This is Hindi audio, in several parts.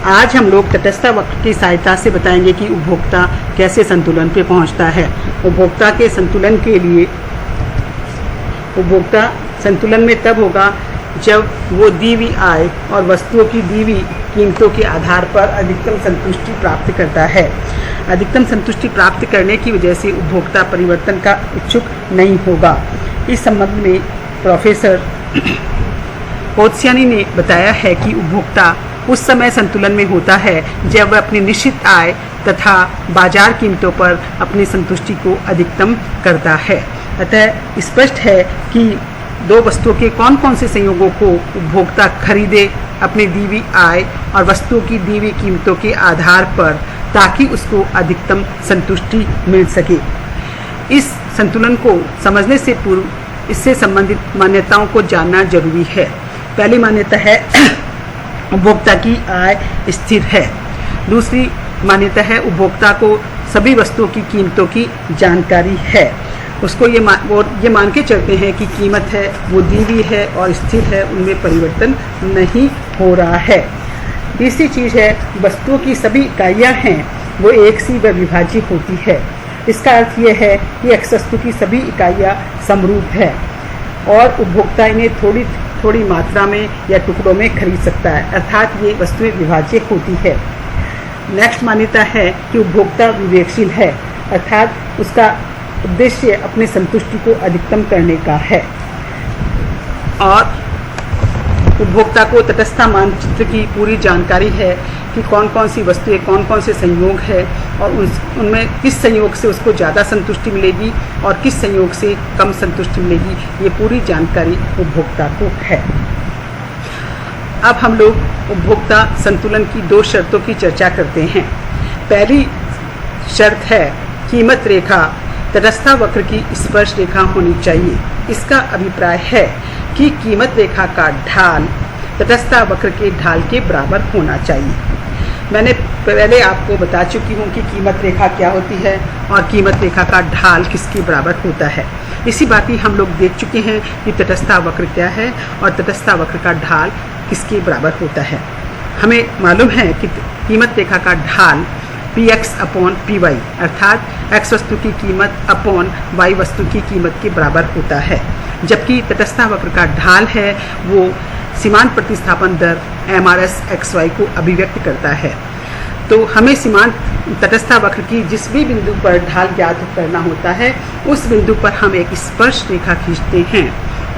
आज हम लोग तटस्थता वक्र की सहायता से बताएंगे कि उपभोक्ता कैसे संतुलन पे पहुंचता है। उपभोक्ता के संतुलन के लिए उपभोक्ता संतुलन में तब होगा जब वो दी हुई आय और वस्तुओं की दी हुई कीमतों के आधार पर अधिकतम संतुष्टि प्राप्त करता है। अधिकतम संतुष्टि प्राप्त करने की वजह से उपभोक्ता परिवर्तन का इच्छुक नहीं होगा। इस संबंध में प्रोफेसर पोत्सियानी ने बताया है कि उपभोक्ता उस समय संतुलन में होता है जब वह अपनी निश्चित आय तथा बाजार कीमतों पर अपनी संतुष्टि को अधिकतम करता है। अतः स्पष्ट है कि दो वस्तुओं के कौन कौन से संयोगों को उपभोक्ता खरीदे अपनी दी हुई आय और वस्तुओं की दी हुई कीमतों के आधार पर, ताकि उसको अधिकतम संतुष्टि मिल सके। इस संतुलन को समझने से पूर्व इससे संबंधित मान्यताओं को जानना जरूरी है। पहली मान्यता है उपभोक्ता की आय स्थिर है। दूसरी मान्यता है उपभोक्ता को सभी वस्तुओं की कीमतों की जानकारी है। उसको ये मान के चलते हैं कि कीमत है वो दी हुई है और स्थिर है, उनमें परिवर्तन नहीं हो रहा है। तीसरी चीज़ है वस्तुओं की सभी इकाइयाँ हैं वो एक सी व विभाज्य होती है। इसका अर्थ यह है कि एक वस्तु की सभी इकाइयाँ समरूप है और उपभोक्ता इन्हें थोड़ी थोड़ी मात्रा में या टुकड़ों में खरीद सकता है, अर्थात ये वस्तुएं विभाज्य होती है। नेक्स्ट मान्यता है कि उपभोक्ता विवेकशील है, अर्थात उसका उद्देश्य अपने संतुष्टि को अधिकतम करने का है। और उपभोक्ता को तटस्थता मानचित्र की पूरी जानकारी है कि कौन कौन सी वस्तुएं, कौन कौन से संयोग है और उनमें किस संयोग से उसको ज़्यादा संतुष्टि मिलेगी और किस संयोग से कम संतुष्टि मिलेगी, ये पूरी जानकारी उपभोक्ता को है। अब हम लोग उपभोक्ता संतुलन की दो शर्तों की चर्चा करते हैं। पहली शर्त है कीमत रेखा तटस्थता वक्र की स्पर्श रेखा होनी चाहिए। इसका अभिप्राय है कि कीमत रेखा का ढाल तटस्थता वक्र के ढाल के बराबर होना चाहिए। मैंने पहले आपको बता चुकी हूँ कि कीमत रेखा क्या होती है और कीमत रेखा का ढाल किसके बराबर होता है। इसी बात ही हम लोग देख चुके हैं कि तटस्थता वक्र क्या है और तटस्थता वक्र का ढाल किसके बराबर होता है। हमें मालूम है कि कीमत रेखा का ढाल px अपॉन py अर्थात x वस्तु की कीमत अपॉन y वस्तु की कीमत के बराबर होता है, जबकि तटस्थता वक्र का ढाल है वो सीमांत प्रतिस्थापन दर MRS XY को अभिव्यक्त करता है। तो हमें सीमांत तटस्थता वक्र की जिस भी बिंदु पर ढाल ज्ञात करना होता है उस बिंदु पर हम एक स्पर्श रेखा खींचते हैं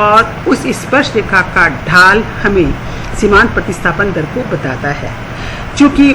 और उस स्पर्श रेखा का ढाल हमें सीमांत प्रतिस्थापन दर को बताता है। चूँकि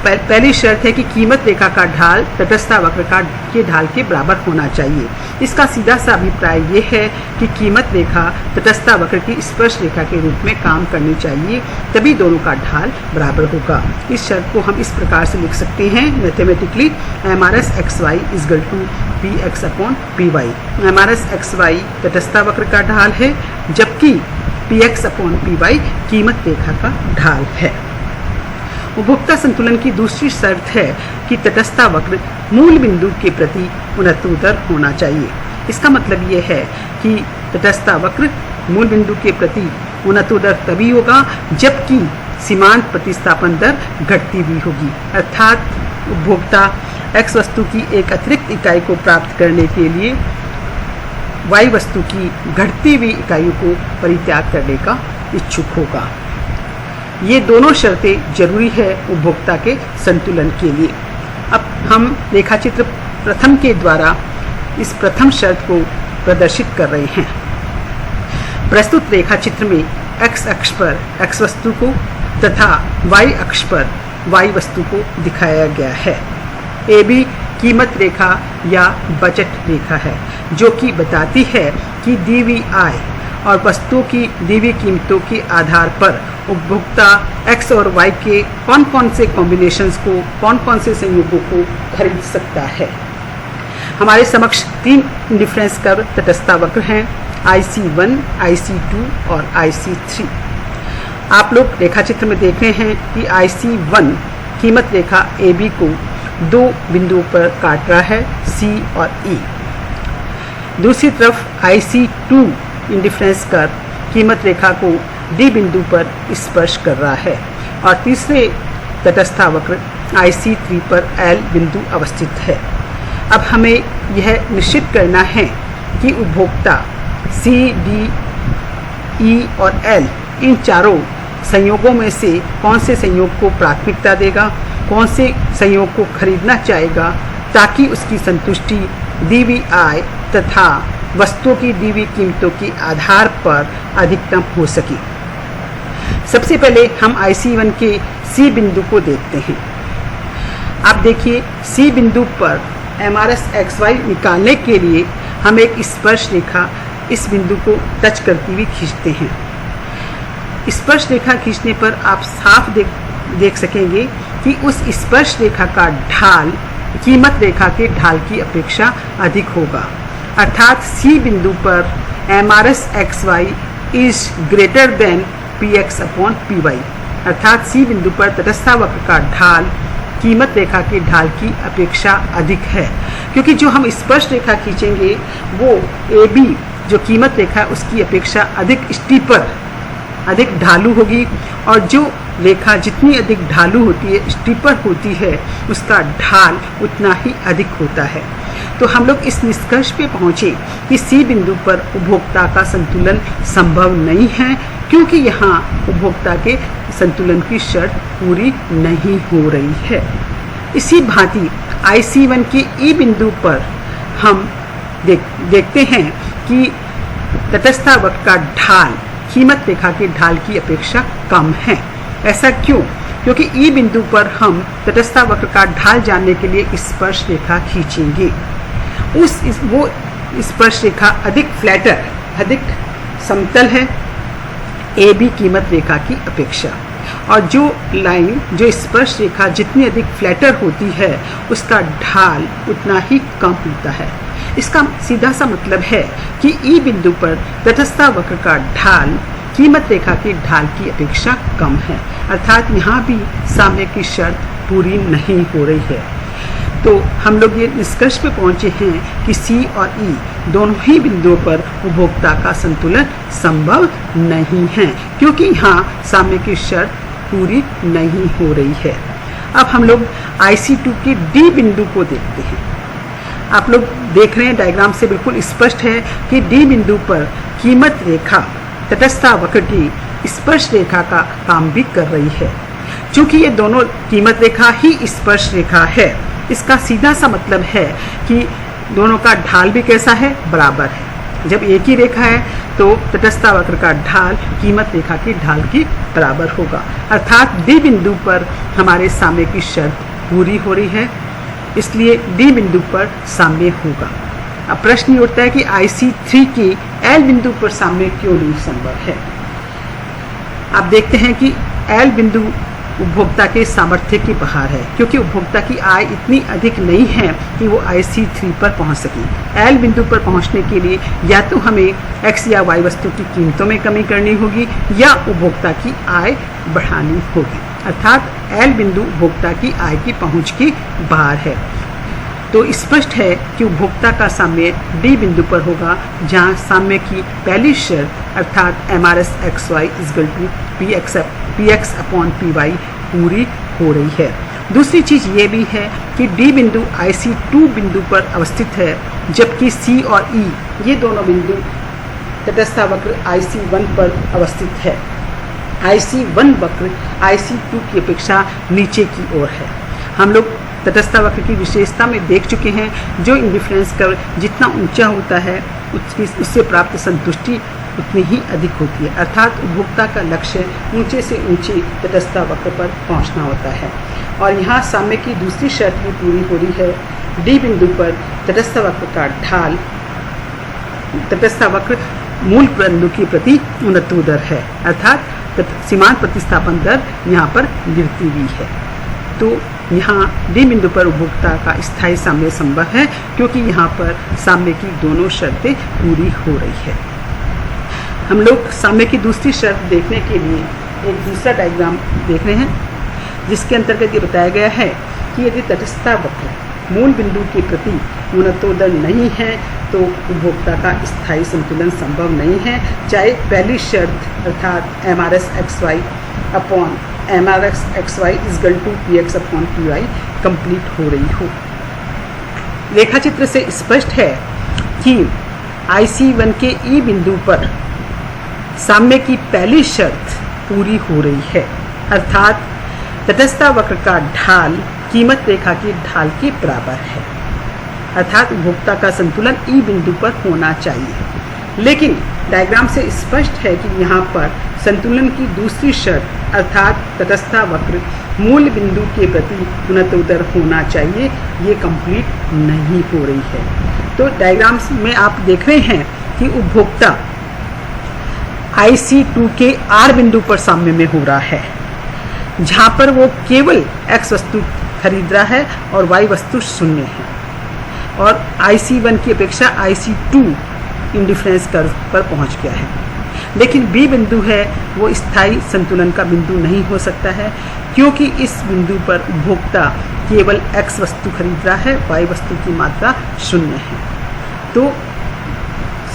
पहली शर्त है कि कीमत रेखा का ढाल तटस्थता वक्र के ढाल के बराबर होना चाहिए। इसका सीधा सा अभिप्राय ये है कि कीमत रेखा तटस्थता वक्र की स्पर्श रेखा के रूप में काम करनी चाहिए, तभी दोनों का ढाल बराबर होगा। इस शर्त को हम इस प्रकार से लिख सकते हैं mathematically MRS XY equal to px upon py। MRS XY तटस्थता वक्र का ढाल है, जबकि px अपॉन py कीमत रेखा का ढाल है। उपभोक्ता संतुलन की दूसरी शर्त है कि तटस्थता वक्र मूल बिंदु के प्रति उन्नतोत्तर होना चाहिए। इसका मतलब ये है कि तटस्थता वक्र मूल बिंदु के प्रति उन्नतोत्तर तभी होगा जबकि सीमांत प्रतिस्थापन दर घटती हुई होगी, अर्थात उपभोक्ता x वस्तु की एक अतिरिक्त इकाई को प्राप्त करने के लिए y वस्तु की घटती हुई इकाइयों को परित्याग करने का इच्छुक होगा। ये दोनों शर्तें जरूरी है उपभोक्ता के संतुलन के लिए। अब हम रेखाचित्र प्रथम के द्वारा इस प्रथम शर्त को प्रदर्शित कर रहे हैं। प्रस्तुत रेखाचित्र में x अक्ष पर x वस्तु को तथा y अक्ष पर y वस्तु को दिखाया गया है। AB कीमत रेखा या बजट रेखा है जो कि बताती है कि दी हुई आय और वस्तुओं की दी हुई कीमतों के आधार पर उपभोक्ता x और y के कौन कौन से कॉम्बिनेशंस को, कौन कौन से संयोगों को खरीद सकता है। हमारे समक्ष तीन डिफरेंस कर्व तटस्थता वक्र हैं, IC1, IC2 और IC3। आप लोग रेखाचित्र में देख रहे हैं कि IC1 कीमत रेखा AB को दो बिंदुओं पर काट रहा है, C और E। दूसरी तरफ IC2 इंडिफरेंस कर्व कीमत रेखा को D बिंदु पर स्पर्श कर रहा है। और तीसरे तटस्था वक्र IC3 पर L बिंदु अवस्थित है। अब हमें यह निश्चित करना है कि उपभोक्ता C, D, E और L इन चारों संयोगों में से कौन से संयोग को प्राथमिकता देगा, कौन से संयोग को खरीदना चाहेगा, ताकि उसकी संतुष्टि दी हुई आय तथा वस्तुओं की दी हुई कीमतों के आधार पर अधिकतम हो सके। सबसे पहले हम IC1 के C बिंदु को देखते हैं। आप देखिए, C बिंदु पर MRS XY निकालने के लिए हम एक स्पर्श रेखा इस बिंदु को टच करती हुई खींचते हैं। स्पर्श रेखा खींचने पर आप साफ देख सकेंगे कि उस स्पर्श रेखा का ढाल कीमत रेखा के ढाल की अपेक्षा अधिक होगा, अर्थात C बिंदु पर MRS XY is greater than PX upon PY, अर्थात C बिंदु पर तटस्थ वक्र का ढाल कीमत रेखा के ढाल की अपेक्षा अधिक है, क्योंकि जो हम स्पर्श रेखा खींचेंगे वो AB जो कीमत रेखा है उसकी अपेक्षा अधिक स्टीपर, अधिक ढालू होगी, और जो रेखा जितनी अधिक ढालू होती है, स्टीपर होती है, उसका ढाल उतना ही अधिक होता है। तो हम लोग इस निष्कर्ष पे पहुँचे कि C बिंदु पर उपभोक्ता का संतुलन संभव नहीं है, क्योंकि यहाँ उपभोक्ता के संतुलन की शर्त पूरी नहीं हो रही है। इसी भांति IC1 के E बिंदु पर हम देखते हैं कि तटस्थ वक्र का ढाल कीमत रेखा के ढाल की अपेक्षा कम है। ऐसा क्यों? क्योंकि E बिंदु पर हम तटस्थ वक्र का ढाल जानने के लिए स्पर्श रेखा खींचेंगे। वो स्पर्श रेखा अधिक फ्लैटर, अधिक समतल है AB कीमत रेखा की अपेक्षा, और जो लाइन, जो स्पर्श रेखा जितनी अधिक फ्लैटर होती है उसका ढाल उतना ही कम होता है। इसका सीधा सा मतलब है कि E बिंदु पर तटस्थ वक्र का ढाल कीमत रेखा के ढाल की अपेक्षा कम है, अर्थात यहाँ भी साम्य की शर्त पूरी नहीं हो रही है। तो हम लोग ये निष्कर्ष पे पहुँचे हैं कि C और E दोनों ही बिंदुओं पर उपभोक्ता का संतुलन संभव नहीं है, क्योंकि यहाँ साम्य की शर्त पूरी नहीं हो रही है। अब हम लोग IC2 के D बिंदु को देखते हैं। आप लोग देख रहे हैं, डायग्राम से बिल्कुल स्पष्ट है कि D बिंदु पर कीमत रेखा तटस्थ वक्र की स्पर्श रेखा का काम भी कर रही है। चूंकि ये दोनों कीमत रेखा ही स्पर्श रेखा है, इसका सीधा सा मतलब है कि दोनों का ढाल भी कैसा है, बराबर है। जब एक ही रेखा है तो तटस्थ वक्र का ढाल कीमत रेखा की ढाल की बराबर होगा, अर्थात D बिंदु पर हमारे साम्य की शर्त पूरी हो रही है, इसलिए D बिंदु पर साम्य होगा। अब प्रश्न ये उठता है कि IC3 की L बिंदु पर साम्य क्यों नहीं संभव है। आप देखते हैं कि L बिंदु उपभोक्ता के सामर्थ्य के बाहर है, क्योंकि उपभोक्ता की आय इतनी अधिक नहीं है कि वो IC3 पर पहुंच सके। L बिंदु पर पहुंचने के लिए या तो हमें X या Y वस्तु की कीमतों में कमी करनी होगी या उपभोक्ता की आय बढ़ानी होगी, अर्थात L बिंदु उपभोक्ता की आय की पहुंच के बाहर है। तो स्पष्ट है कि उपभोक्ता का साम्य D बिंदु पर होगा, जहां साम्य की पहली शर्त अर्थात MRS XY = PX upon PY पूरी हो रही है। दूसरी चीज़ ये भी है कि D बिंदु IC2 बिंदु पर अवस्थित है, जबकि C और E ये दोनों बिंदु तटस्थ वक्र IC1 पर अवस्थित है। IC1 वक्र IC2 की अपेक्षा नीचे की ओर है। हम लोग तटस्थ वक्र की विशेषता में देख चुके हैं, जो इंडिफरेंस कर्व जितना ऊंचा होता है उससे प्राप्त संतुष्टि उतनी ही अधिक होती है, अर्थात उपभोक्ता का लक्ष्य ऊंचे से ऊंचे तटस्थ वक्र पर पहुंचना होता है। और यहाँ साम्य की दूसरी शर्त भी पूरी हो रही है। D बिंदु पर तटस्थ वक्र का ढाल तटस्थ वक्र मूल बिंदु के प्रति उन्नत दर है, अर्थात सीमांत प्रतिस्थापन दर यहाँ पर गिरती हुई है। तो यहाँ D बिंदु पर उपभोक्ता का स्थायी साम्य संभव है, क्योंकि यहाँ पर साम्य की दोनों शर्तें पूरी हो रही है। हम लोग साम्य की दूसरी शर्त देखने के लिए एक दूसरा डायग्राम देख रहे हैं, जिसके अंतर्गत ये बताया गया है कि यदि तटस्थ वक्र मूल बिंदु के प्रति उन्नतोदर नहीं है तो उपभोक्ता का स्थायी संतुलन संभव नहीं है, चाहे पहली शर्त अर्थात MRS XY upon MRXY = PX/QY complete हो रही हो। रेखा चित्र से स्पष्ट है कि IC1 के E बिंदु पर साम्य की पहली शर्त पूरी हो रही है, अर्थात तटस्थ वक्र का ढाल कीमत रेखा की ढाल के बराबर है, अर्थात उपभोक्ता का संतुलन E बिंदु पर होना चाहिए। लेकिन डायग्राम से स्पष्ट है कि यहाँ पर संतुलन की दूसरी शर्त अर्थात तटस्थ वक्र मूल बिंदु के प्रति उन्नतोत्तर होना चाहिए, ये कंप्लीट नहीं हो रही है। तो डायग्राम्स में आप देख रहे हैं कि उपभोक्ता IC2 के R बिंदु पर साम्य में हो रहा है, जहाँ पर वो केवल X वस्तु खरीद रहा है और Y वस्तु शून्य है, और IC1 की अपेक्षा IC2 इंडिफरेंस कर्व पर पहुंच गया है। लेकिन B बिंदु है वो स्थायी संतुलन का बिंदु नहीं हो सकता है, क्योंकि इस बिंदु पर उपभोक्ता केवल X वस्तु खरीद रहा है, Y वस्तु की मात्रा शून्य है। तो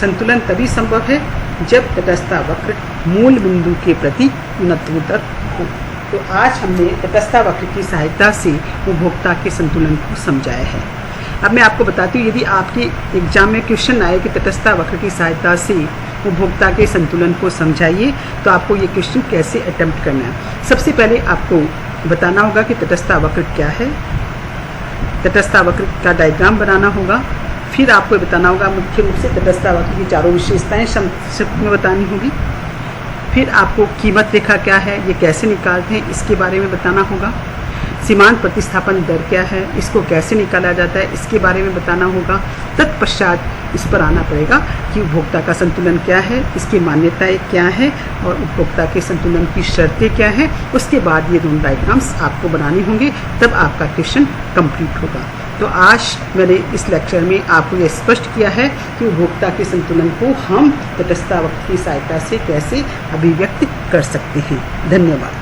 संतुलन तभी संभव है जब तटस्थ वक्र मूल बिंदु के प्रति उन्नतोत्तर हो। तो आज हमने तटस्थ वक्र की सहायता से उपभोक्ता के संतुलन को समझाया है। अब मैं आपको बताती हूँ, यदि आपके एग्जाम में क्वेश्चन आए कि तटस्थ वक्र की सहायता से उपभोक्ता के संतुलन को समझाइए, तो आपको ये क्वेश्चन कैसे अटेम्प्ट करना है। सबसे पहले आपको बताना होगा कि तटस्थ वक्र क्या है, तटस्थ वक्र का डायग्राम बनाना होगा, फिर आपको बताना होगा मुख्य रूप से तटस्थ वक्र की चारों विशेषताएं संक्षिप्त में बतानी होगी, फिर आपको कीमत रेखा क्या है, ये कैसे निकालते हैं इसके बारे में बताना होगा, सीमांत प्रतिस्थापन दर क्या है, इसको कैसे निकाला जाता है इसके बारे में बताना होगा। तत्पश्चात इस पर आना पड़ेगा कि उपभोक्ता का संतुलन क्या है, इसकी मान्यताएं क्या है और उपभोक्ता के संतुलन की शर्तें क्या हैं। उसके बाद ये दोनों डायग्राम्स आपको बनाने होंगे, तब आपका क्वेश्चन कंप्लीट होगा। तो आज मैंने इस लेक्चर में आपको ये स्पष्ट किया है कि उपभोक्ता के संतुलन को हम तटस्थ वक्र की सहायता से कैसे अभिव्यक्त कर सकते हैं। धन्यवाद।